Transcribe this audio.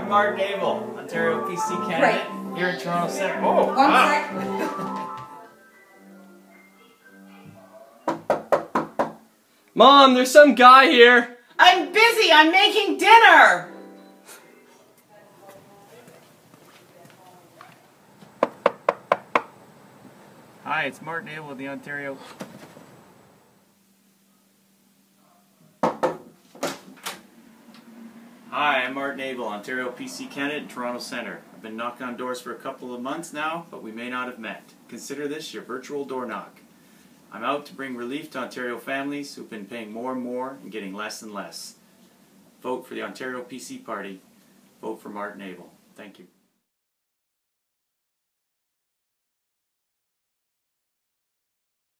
I'm Martin Abell, Ontario PC candidate here in Toronto Centre. Oh, One sec. Mom, there's some guy here. I'm busy. I'm making dinner. Hi, it's Martin Abell with the Ontario. Hi, I'm Martin Abell, Ontario PC candidate in Toronto Centre. I've been knocking on doors for a couple of months now, but we may not have met. Consider this your virtual door knock. I'm out to bring relief to Ontario families who've been paying more and more and getting less and less. Vote for the Ontario PC Party. Vote for Martin Abell. Thank you.